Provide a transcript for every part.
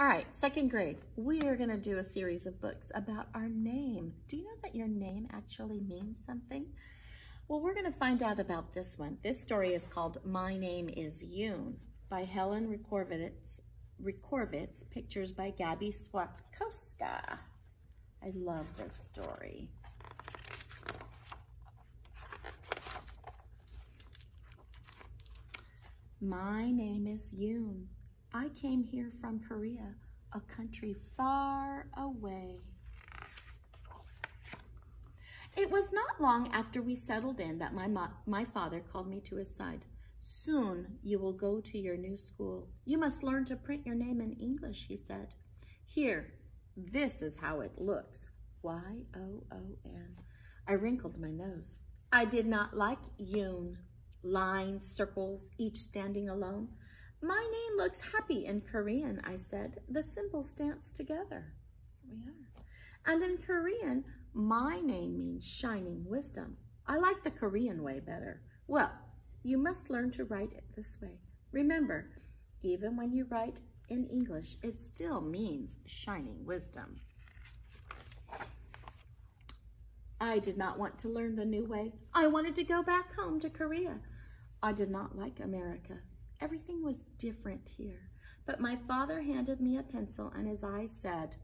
All right, second grade, we are going to do a series of books about our name. Do you know that your name actually means something? Well, we're going to find out about this one. This story is called My Name is Yoon by Helen Rekorvitz, pictures by Gabby Swatkowska. I love this story. My name is Yoon. I came here from Korea, a country far away. It was not long after we settled in that my father called me to his side. Soon you will go to your new school. You must learn to print your name in English, he said. Here, this is how it looks. Y-O-O-N. I wrinkled my nose. I did not like Yoon. Lines, circles, each standing alone. My name looks happy in Korean, I said. The symbols dance together. Here we are. And in Korean, my name means shining wisdom. I like the Korean way better. Well, you must learn to write it this way. Remember, even when you write in English, it still means shining wisdom. I did not want to learn the new way. I wanted to go back home to Korea. I did not like America. Everything was different here. But my father handed me a pencil and his eyes said,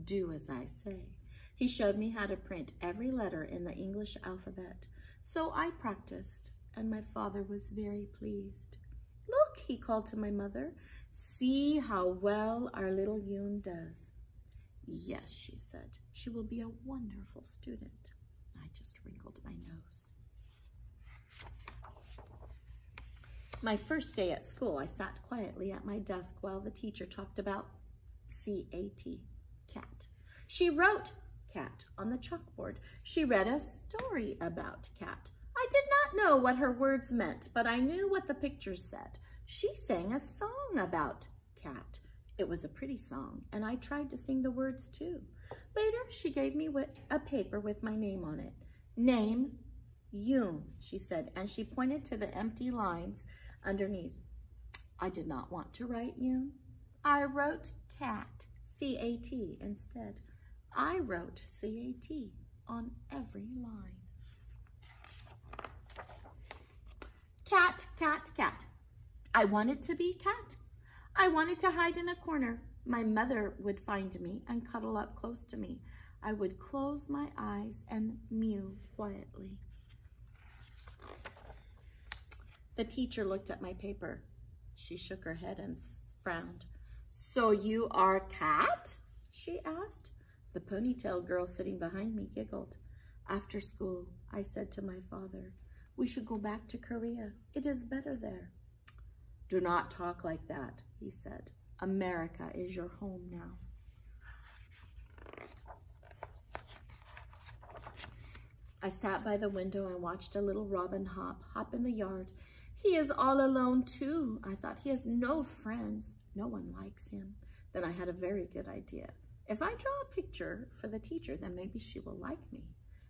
"Do as I say." He showed me how to print every letter in the English alphabet. So I practiced, and my father was very pleased. "Look," he called to my mother, "see how well our little Yoon does." "Yes," she said, "she will be a wonderful student." I just wrinkled my nose. My first day at school, I sat quietly at my desk while the teacher talked about C-A-T, cat. She wrote cat on the chalkboard. She read a story about cat. I did not know what her words meant, but I knew what the pictures said. She sang a song about cat. It was a pretty song, and I tried to sing the words too. Later, she gave me a paper with my name on it. Name, Yoon, she said, and she pointed to the empty lines underneath. I did not want to write Yoon. I wrote cat, C-A-T, instead. I wrote C-A-T on every line. Cat, cat, cat. I wanted to be cat. I wanted to hide in a corner. My mother would find me and cuddle up close to me. I would close my eyes and mew quietly. The teacher looked at my paper. She shook her head and frowned. "So you are cat?" she asked. The ponytail girl sitting behind me giggled. After school, I said to my father, "We should go back to Korea. It is better there." "Do not talk like that," he said. "America is your home now." I sat by the window and watched a little robin hop in the yard. He is all alone too, I thought. He has no friends. No one likes him. Then I had a very good idea. If I draw a picture for the teacher, then maybe she will like me.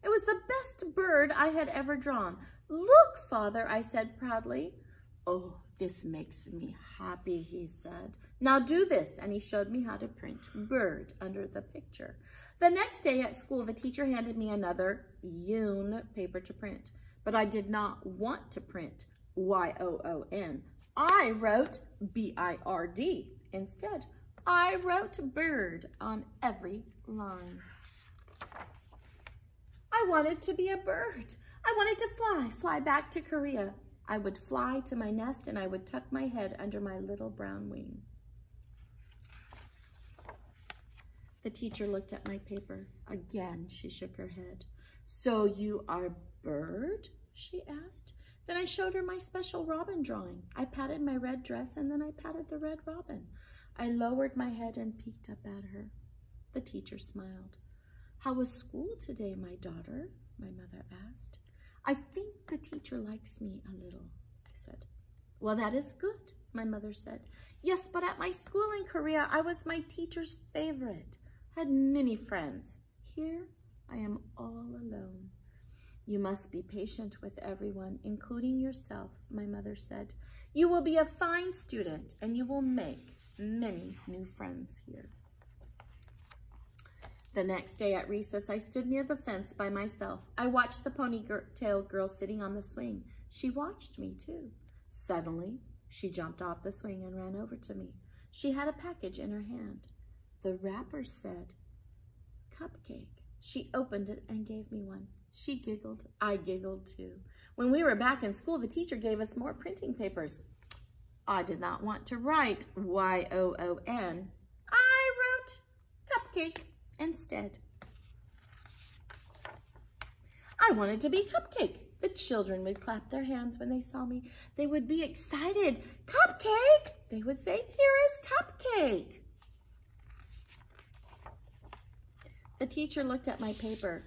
It was the best bird I had ever drawn. "Look, Father," I said proudly. "Oh, this makes me happy," he said. "Now do this," and he showed me how to print bird under the picture. The next day at school, the teacher handed me another Yoon paper to print, but I did not want to print Y-O-O-N. I wrote B-I-R-D instead. I wrote bird on every line. I wanted to be a bird. I wanted to fly back to Korea. I would fly to my nest and I would tuck my head under my little brown wing. The teacher looked at my paper. Again, she shook her head. "So you are bird?" she asked. Then I showed her my special robin drawing. I patted my red dress and then I patted the red robin. I lowered my head and peeked up at her. The teacher smiled. "How was school today, my daughter?" my mother asked. "I think the teacher likes me a little," I said. "Well, that is good," my mother said. "Yes, but at my school in Korea, I was my teacher's favorite. I had many friends. Here, I am all alone." "You must be patient with everyone, including yourself," my mother said. "You will be a fine student and you will make many new friends here. The next day at recess, I stood near the fence by myself. I watched the ponytail girl sitting on the swing. She watched me too. Suddenly, she jumped off the swing and ran over to me. She had a package in her hand. The wrapper said, "Cupcake." She opened it and gave me one. She giggled. I giggled too. When we were back in school, the teacher gave us more printing papers. I did not want to write Y-O-O-N. I wrote cupcake instead. I wanted to be Cupcake. The children would clap their hands when they saw me. They would be excited. Cupcake! They would say, "Here is Cupcake." The teacher looked at my paper.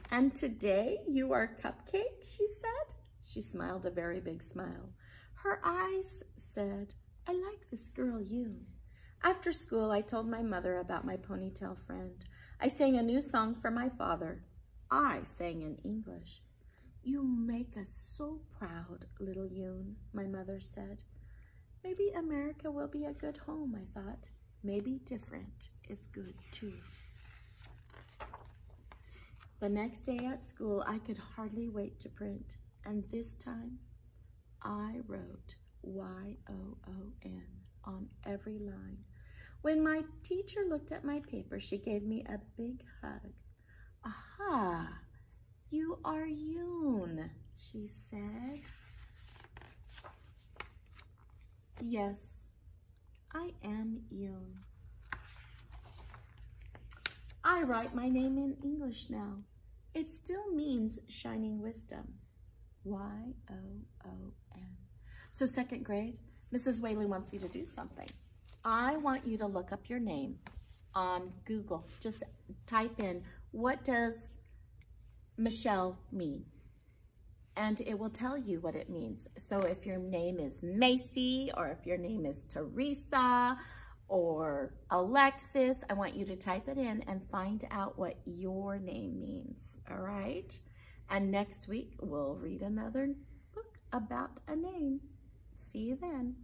"And today you are Cupcake," she said. She smiled a very big smile. Her eyes said, "I like this girl, Yoon." After school, I told my mother about my ponytail friend. I sang a new song for my father. I sang in English. "You make us so proud, little Yoon," my mother said. Maybe America will be a good home, I thought. Maybe different is good too. The next day at school, I could hardly wait to print. And this time, I wrote Y-O-O-N on every line. When my teacher looked at my paper, she gave me a big hug. "Aha, you are Yoon," she said. Yes, I am Yoon. I write my name in English now. It still means shining wisdom. Y-O-O-N. So second grade, Mrs. Whaley wants you to do something. I want you to look up your name on Google. Just type in, what does Michelle mean? And it will tell you what it means. So if your name is Macy, or if your name is Teresa, or Alexis, I want you to type it in and find out what your name means, all right? And next week, we'll read another book about a name. See you then.